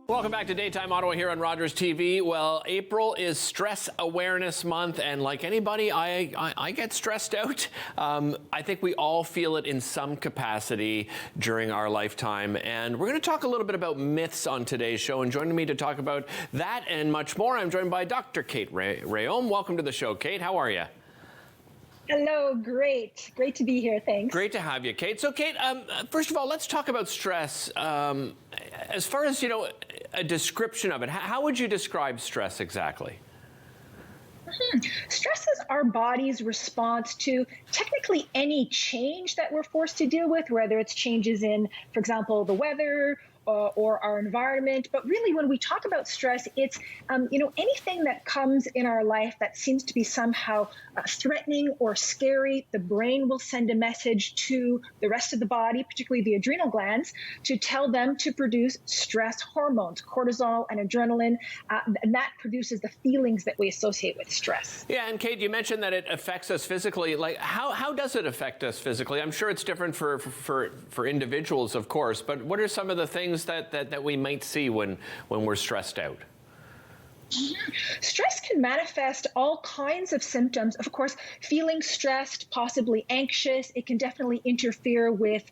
Welcome back to Daytime Ottawa here on Rogers TV. Well, April is Stress Awareness Month, and like anybody, I get stressed out. I think we all feel it in some capacity during our lifetime, and we're going to talk a little bit about myths on today's show. And joining me to talk about that and much more, I'm joined by Dr. Kate Rhéaume. Welcome to the show, Kate. How are you? Hello, great to be here, thanks. Great to have you, Kate. So, Kate, first of all, let's talk about stress. As far as, a description of it, how would you describe stress exactly? Stress is our body's response to technically any change that we're forced to deal with, whether it's changes in, for example, the weather, or our environment. But really, when we talk about stress, it's anything that comes in our life that seems to be somehow threatening or scary. The brain will send a message to the rest of the body, particularly the adrenal glands, to tell them to produce stress hormones, cortisol and adrenaline, and that produces the feelings that we associate with stress. Yeah, and Kate, you mentioned that it affects us physically. Like, how does it affect us physically? I'm sure it's different for individuals, of course, but what are some of the things that we might see when we're stressed out? Stress can manifest all kinds of symptoms. Of course, feeling stressed, possibly anxious. It can definitely interfere with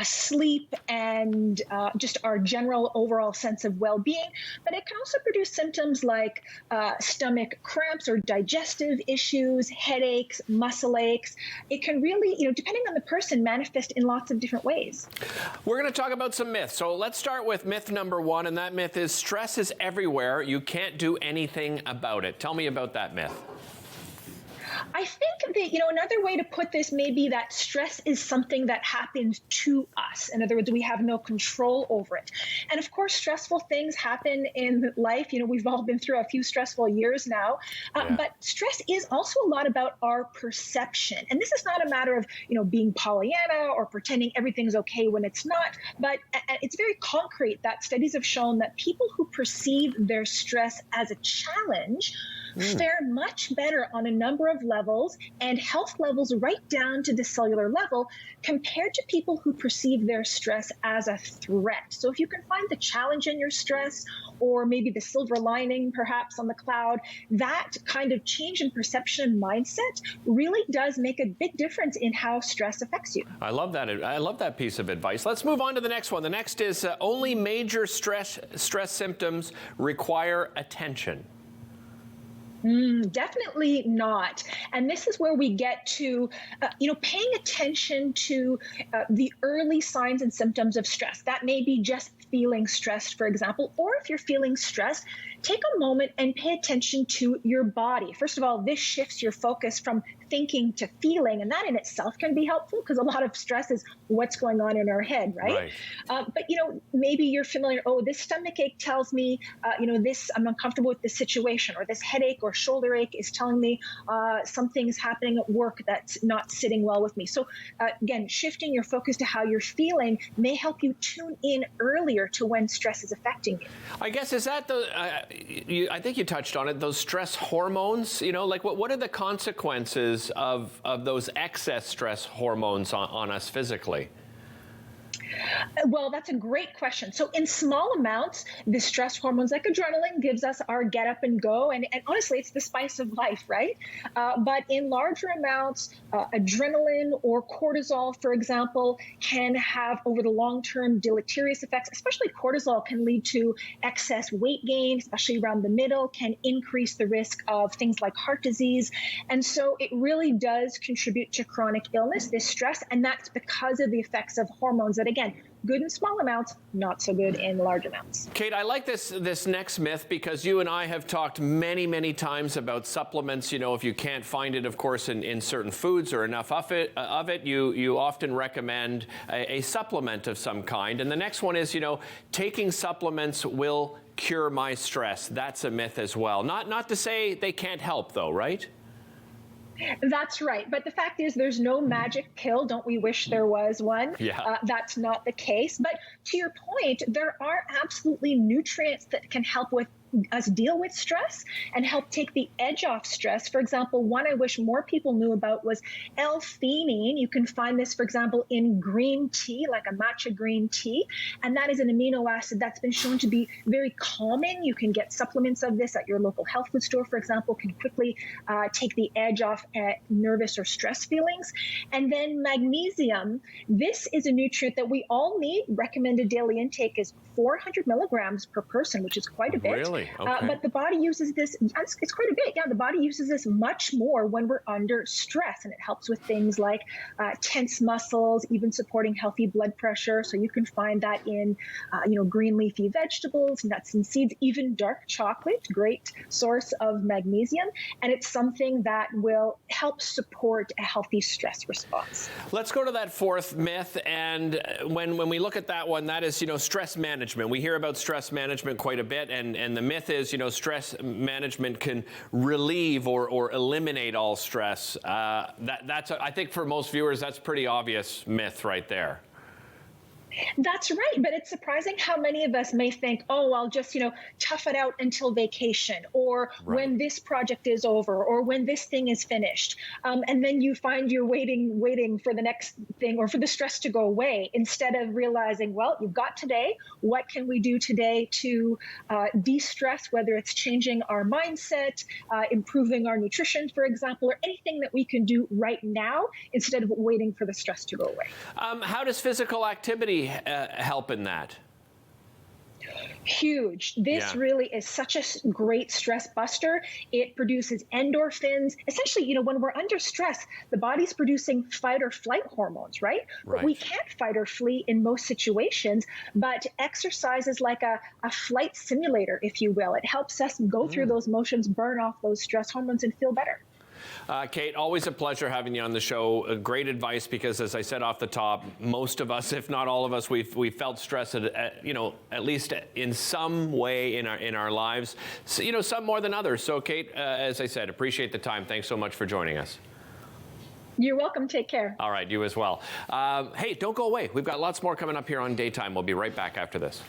sleep and just our general overall sense of well-being. But it can also produce symptoms like stomach cramps or digestive issues, headaches, muscle aches. It can really, depending on the person, manifest in lots of different ways. We're going to talk about some myths. So let's start with myth number one, and that myth is stress is everywhere. You can't do anything about it. Tell me about that myth. I think that, another way to put this may be that stress is something that happens to us. In other words, we have no control over it. And of course, stressful things happen in life. We've all been through a few stressful years now. But stress is also a lot about our perception. And this is not a matter of, being Pollyanna or pretending everything's okay when it's not. But it's very concrete that studies have shown that people who perceive their stress as a challenge fare much better on a number of levels, and health levels right down to the cellular level, compared to people who perceive their stress as a threat. So if you can find the challenge in your stress, or maybe the silver lining perhaps on the cloud, that kind of change in perception and mindset really does make a big difference in how stress affects you. I love that. I love that piece of advice. Let's move on to the next one. The next is only major stress symptoms require attention. Definitely not. And this is where we get to, paying attention to the early signs and symptoms of stress. That may be just feeling stressed, for example, or if you're feeling stressed, take a moment and pay attention to your body. First of all, this shifts your focus from thinking to feeling, and that in itself can be helpful because a lot of stress is what's going on in our head, right? But maybe you're familiar, this stomach ache tells me, I'm uncomfortable with this situation, or this headache or shoulder ache is telling me something's happening at work that's not sitting well with me. So again, shifting your focus to how you're feeling may help you tune in earlier to when stress is affecting you. I guess, is that I think you touched on it, those stress hormones, what are the consequences of those excess stress hormones on us physically? Well, that's a great question. So in small amounts, the stress hormones like adrenaline gives us our get up and go. And honestly, it's the spice of life, right? But in larger amounts, adrenaline or cortisol, for example, can have over the long term deleterious effects. Especially cortisol can lead to excess weight gain, especially around the middle, can increase the risk of things like heart disease. And so it really does contribute to chronic illness, this stress. And that's because of the effects of hormones that, again, good in small amounts, not so good in large amounts. Kate, I like this next myth because you and I have talked many times about supplements. If you can't find it, of course, in certain foods or enough of it, you often recommend a supplement of some kind. And the next one is, taking supplements will cure my stress. That's a myth as well. Not to say they can't help, though, right? That's right. But the fact is, there's no magic pill. Don't we wish there was one? Yeah. That's not the case. But to your point, there are absolutely nutrients that can help with us deal with stress and help take the edge off stress. For example, one I wish more people knew about was L-theanine. You can find this, for example, in green tea, like a matcha green tea, and that is an amino acid that's been shown to be very calming. You can get supplements of this at your local health food store, for example, can quickly take the edge off nervous or stress feelings. And then magnesium. This is a nutrient that we all need. Recommended daily intake is 400 milligrams per person, which is quite a bit. Really? Okay. But the body uses this, it's quite a bit. Yeah, the body uses this much more when we're under stress, and it helps with things like tense muscles, even supporting healthy blood pressure. So you can find that in, green leafy vegetables, nuts and seeds, even dark chocolate, great source of magnesium. And it's something that will help support a healthy stress response. Let's go to that fourth myth. And when we look at that one, that is, stress management. We hear about stress management quite a bit. And the myth is, stress management can relieve or eliminate all stress. That's, I think for most viewers, that's pretty obvious myth right there. That's right. But it's surprising how many of us may think, oh, I'll just, tough it out until vacation, or when this project is over, or when this thing is finished. And then you find you're waiting for the next thing or for the stress to go away, instead of realizing, well, you've got today. What can we do today to de-stress, whether it's changing our mindset, improving our nutrition, for example, or anything that we can do right now instead of waiting for the stress to go away. How does physical activity help in that? Huge. This really is such a great stress buster. It produces endorphins. Essentially, when we're under stress, the body's producing fight or flight hormones, right? But we can't fight or flee in most situations, but exercise is like a flight simulator, if you will. It helps us go through those motions, burn off those stress hormones, and feel better. Kate, always a pleasure having you on the show. Great advice, because as I said off the top, most of us, if not all of us, we've felt stress at least in some way in our lives. So, some more than others. So, Kate, as I said, appreciate the time. Thanks so much for joining us. You're welcome. Take care. All right, you as well. Hey, don't go away. We've got lots more coming up here on Daytime. We'll be right back after this.